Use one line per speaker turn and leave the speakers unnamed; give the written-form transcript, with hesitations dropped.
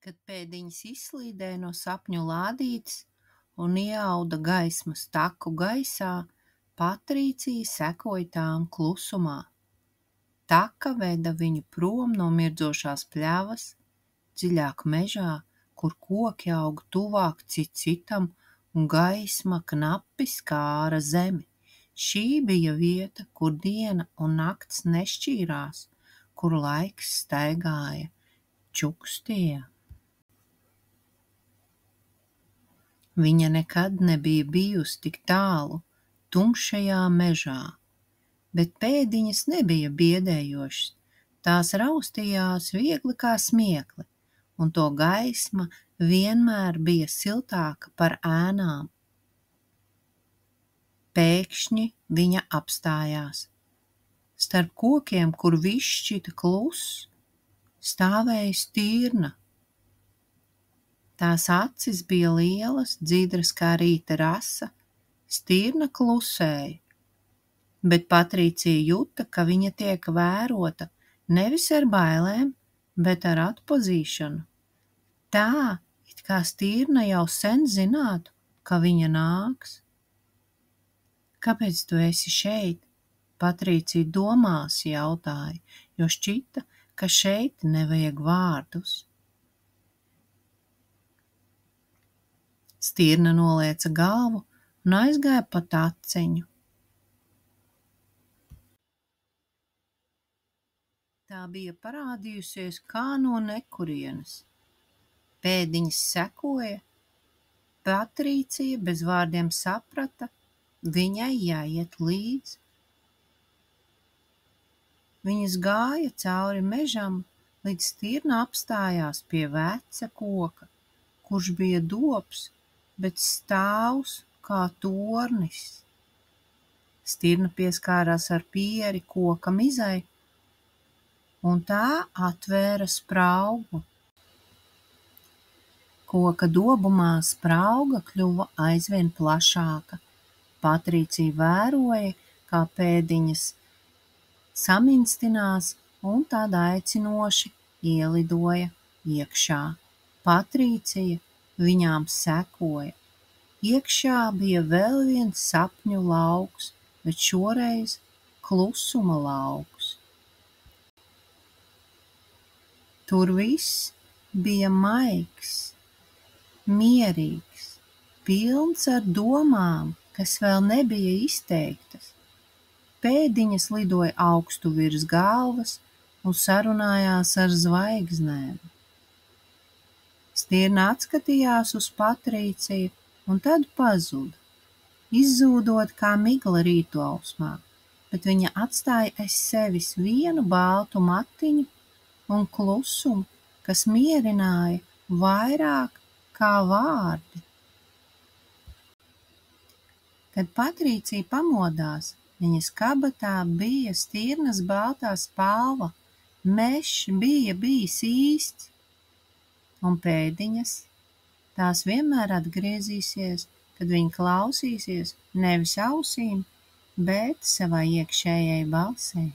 Kad pēdiņas izslīdēja no sapņu lādītes un ieauda gaismas taku gaisā, Patricija sekoja tām klusumā. Taka veda viņu prom no mirdzošās pļavas, dziļāk mežā, kur koki auga tuvāk cits citam un gaisma knapi skāra zemi. Šī bija vieta, kur diena un nakts nešķīrās, kur laiks staigāja čukstie. Viņa nekad nebija bijusi tik tālu, tumšajā mežā, bet pēdiņas nebija biedējošas, tās raustījās viegli kā smiekli, un to gaisma vienmēr bija siltāka par ēnām. Pēkšņi viņa apstājās. Starp kokiem, kur viss šķita kluss, stāvēja stirna. Tās acis bija lielas, dzidras kā rīta rasa, stirna klusēja, bet Patricija juta, ka viņa tiek vērota nevis ar bailēm, bet ar atpazīšanu. Tā, it kā stirna jau sen zinātu, ka viņa nāks. Kāpēc tu esi šeit? Patricija domās jautāja, jo šķita, ka šeit nevajag vārdus. Stirna nolieca galvu un aizgāja pa taciņu. Tā bija parādījusies kā no nekurienes. Pēdiņas sekoja, Patricija bez vārdiem saprata, viņai jāiet līdzi. Viņas gāja cauri mežam, līdz stirna apstājās pie veca koka, kurš bija dobs, bet stāvs kā tornis. Stirna pieskārās ar pieri koka mizai, un tā atvēra spraugu. Koka dobumā sprauga kļuva aizvien plašāka. Patricija vēroja, kā pēdiņas saminstinās un tad aicinoši ielidoja iekšā. Patricija viņām sekoja. Iekšā bija vēl viens sapņu lauks, bet šoreiz klusuma lauks. Tur viss bija maigs, mierīgs, pilns ar domām, kas vēl nebija izteiktas. Pēdiņas lidoja augstu virs galvas un sarunājās ar zvaigznēm. Stirna atskatījās uz Patriciju un tad pazuda, izzūdot kā migla rītausmā, bet viņa atstāja aiz sevis vienu baltu matiņu un klusumu, kas mierināja vairāk kā vārdi. Kad Patricija pamodās, viņas kabatā bija stirnas baltā spalva, mežs bija bijis īsts, un pēdiņas, tās vienmēr atgriezīsies, kad viņa klausīsies nevis ausīm, bet savai iekšējai balsei.